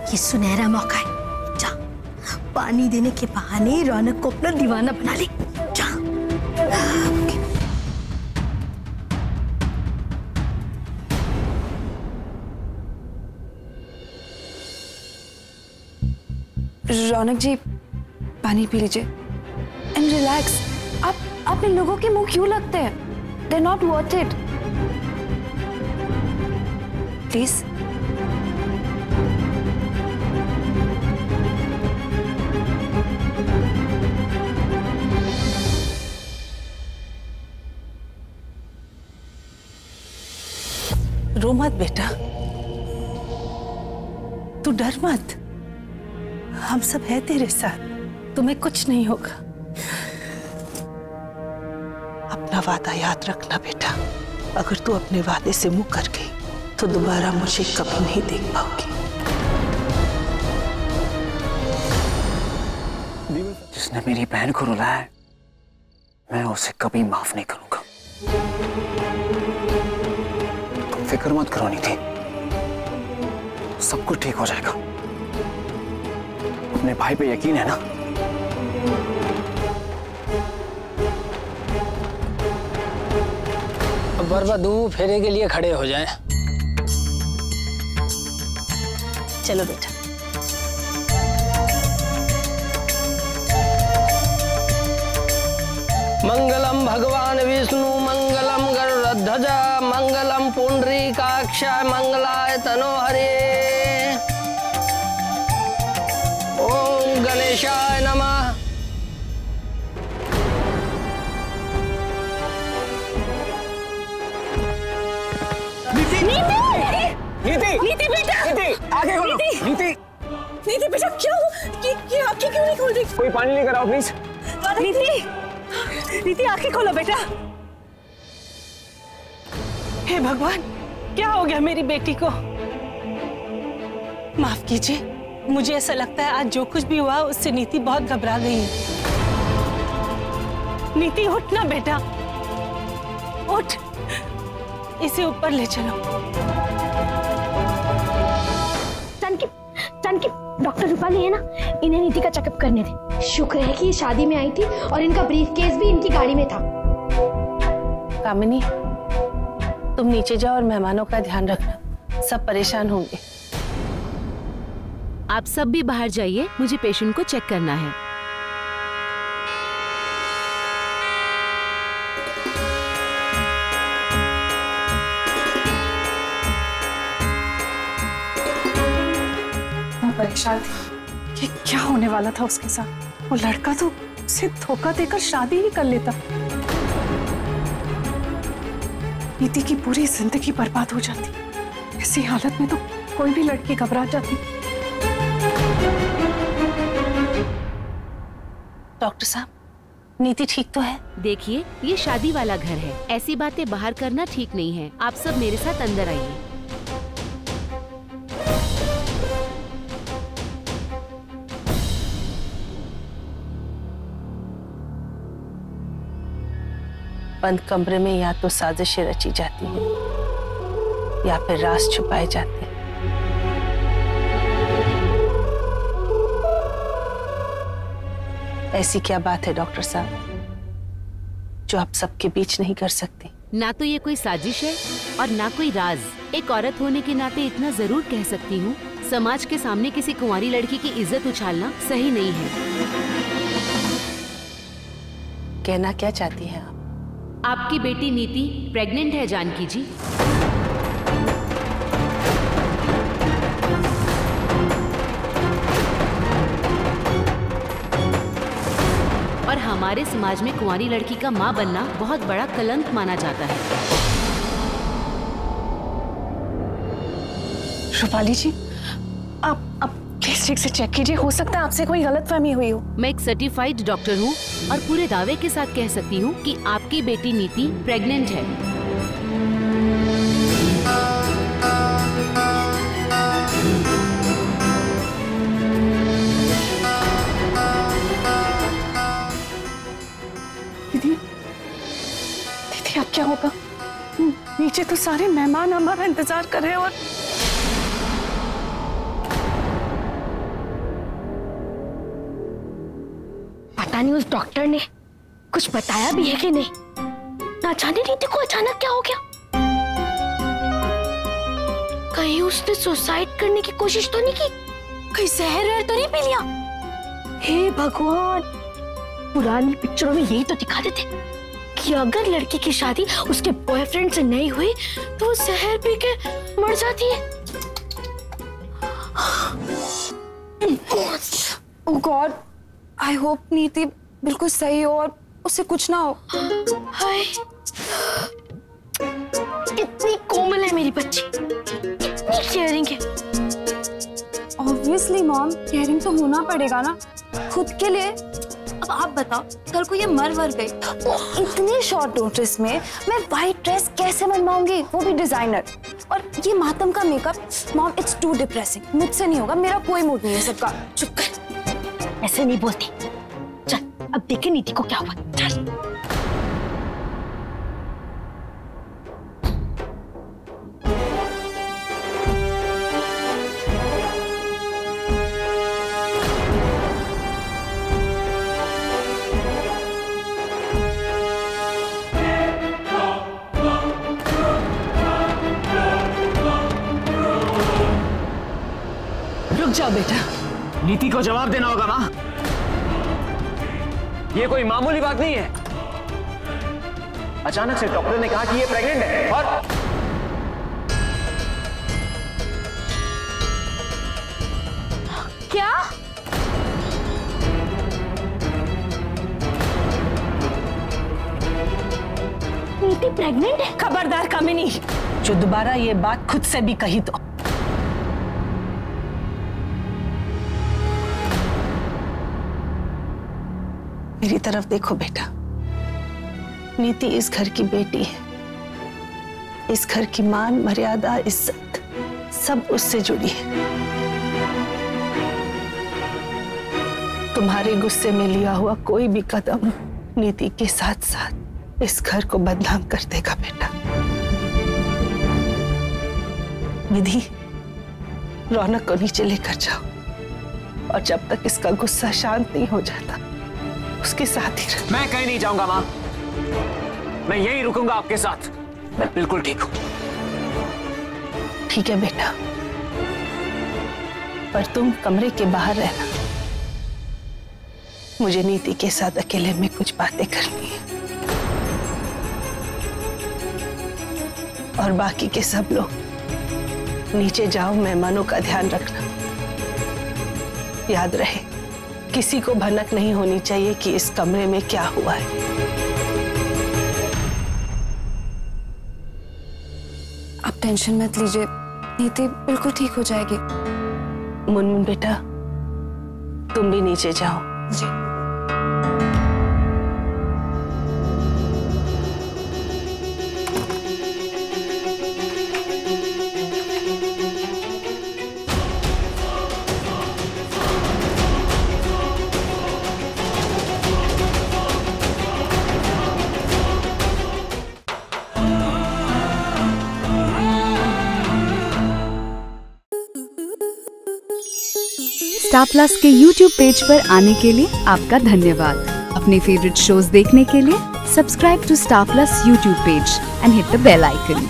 ये सुनहरा मौका है, जा पानी देने के बहाने रौनक को अपना दीवाना बना ले, जा। रौनक जी पानी पी लीजिए एंड रिलैक्स। आप इन लोगों के मुंह क्यों लगते हैं? They're not worth it. Please. रो मत बेटा, तू डर मत, हम सब है तेरे साथ, तुम्हें कुछ नहीं होगा। अपना वादा याद रखना बेटा, अगर तू अपने वादे से मुँह कर गई तो दोबारा मुझे कभी नहीं देख पाओगी। जिसने मेरी बहन को रुलाया है, मैं उसे कभी माफ नहीं करूंगा। तुम फिक्र मत करो नीति, सब कुछ ठीक हो जाएगा। अपने भाई पे यकीन है ना? अब बरबादू फेरे के लिए खड़े हो जाएं। चलो बेटा। मंगलम भगवान विष्णु मंगलम गरुड़ध्वज मंगलम पुंडरीकाक्ष मंगलाय तनोहरे। ओम गणेशाय नमः। नीति बेटा, नीति आगे खोलो। नीति बेटा क्यों? ये आंखें क्यों नहीं खोल रही? कोई पानी लेकर आओ प्लीज। नीति आंखें खोलो बेटा। हे भगवान, क्या हो गया मेरी बेटी को? माफ कीजिए, मुझे ऐसा लगता है आज जो कुछ भी हुआ उससे नीति बहुत घबरा गई है। नीति उठ ना बेटा, उठ, इसे ऊपर ले चलो। जानकी, डॉक्टर रूपाली है ना, इन्हें नीति का चेकअप करने दे। शुक्र है कि ये शादी में आई थी और इनका ब्रीफ केस भी इनकी गाड़ी में था। कामिनी, तुम नीचे जाओ और मेहमानों का ध्यान रखना, सब परेशान होंगे। आप सब भी बाहर जाइए, मुझे पेशेंट को चेक करना है। परेशान थी कि क्या होने वाला था उसके साथ। वो लड़का तो उसे धोखा देकर शादी ही कर लेता। नीति की पूरी जिंदगी बर्बाद हो जाती। ऐसी हालत में तो कोई भी लड़की घबरा जाती। डॉक्टर साहब, नीति ठीक तो है? देखिए, ये शादी वाला घर है, ऐसी बातें बाहर करना ठीक नहीं है। आप सब मेरे साथ अंदर आइए। बंद कमरे में या तो साजिशें रची जाती हैं या फिर राज छुपाए जाते हैं। ऐसी क्या बात है डॉक्टर साहब जो आप सबके बीच नहीं कर सकते? ना तो ये कोई साजिश है और ना कोई राज। एक औरत होने के नाते इतना जरूर कह सकती हूँ, समाज के सामने किसी कुंवारी लड़की की इज्जत उछालना सही नहीं है। कहना क्या चाहती हैं आप? आपकी बेटी नीति प्रेग्नेंट है जानकी जी। और हमारे समाज में कुंवारी लड़की का मां बनना बहुत बड़ा कलंक माना जाता है। रूपाली जी, आप प्लीज ठीक से चेक कीजिए, हो सकता है आपसे कोई गलतफहमी हुई हो। मैं एक सर्टिफाइड डॉक्टर हूँ और पूरे दावे के साथ कह सकती हूँ कि आपकी बेटी नीति प्रेग्नेंट है। दीदी, अब क्या होगा? नीचे तो सारे मेहमान हमारा इंतजार कर रहे हैं। और पता नहीं उस डॉक्टर ने कुछ बताया भी है कि नहीं। ना जाने नीति को अचानक क्या हो गया। कहीं उसने सुसाइड करने की कोशिश तो नहीं की? कहीं जहर तो नहीं पी लिया? हे भगवान, पुरानी पिक्चरों में यही तो दिखा देते कि अगर लड़की की शादी उसके बॉयफ्रेंड से नहीं हुई तो वो जहर पी के मर जाती है। ओह गॉड, आई होप नीति बिल्कुल सही हो और उसे कुछ ना हो। हाय, कितनी कोमल है मेरी बच्ची, कितनी केयरिंग है। ऑब्वियसली मॉम, केयरिंग तो होना पड़ेगा ना खुद के लिए। अब आप बताओ, कल को ये मर गई तो इतने शॉर्ट नोटिस में मैं व्हाइट ड्रेस कैसे बनवाऊंगी, वो भी डिजाइनर। और ये मातम का makeup, mom it's too depressing. मुझसे नहीं होगा, मेरा कोई मूड नहीं है सबका। चुप कर, ऐसे नहीं बोलती। चल अब देखे नीति को क्या हुआ। चल रुक जाओ बेटा। नीति को जवाब देना होगा माँ। ये कोई मामूली बात नहीं है। अचानक से डॉक्टर ने कहा कि ये प्रेग्नेंट है और क्या? नीति प्रेग्नेंट है? खबरदार कामिनी, जो दोबारा ये बात खुद से भी कही तो। मेरी तरफ देखो बेटा, नीति इस घर की बेटी है। इस घर की मान, मर्यादा, इज्जत सब उससे जुड़ी है। तुम्हारे गुस्से में लिया हुआ कोई भी कदम नीति के साथ साथ इस घर को बदनाम कर देगा बेटा। विधि, रौनक को नीचे लेकर जाओ और जब तक इसका गुस्सा शांत नहीं हो जाता उसके साथ ही रहो। मैं कहीं नहीं जाऊंगा माँ, मैं यहीं रुकूंगा आपके साथ। मैं बिल्कुल ठीक हूँ। ठीक है बेटा, पर तुम कमरे के बाहर रहना। मुझे नीति के साथ अकेले में कुछ बातें करनी है। और बाकी के सब लोग नीचे जाओ, मेहमानों का ध्यान रखना। याद रहे, किसी को भनक नहीं होनी चाहिए कि इस कमरे में क्या हुआ है। आप टेंशन मत लीजिए, नीति बिल्कुल ठीक हो जाएगी। मुनमुन बेटा, तुम भी नीचे जाओ। जी। स्टार प्लस के YouTube पेज पर आने के लिए आपका धन्यवाद। अपने फेवरेट शोज देखने के लिए subscribe to Star Plus YouTube page and hit the bell icon.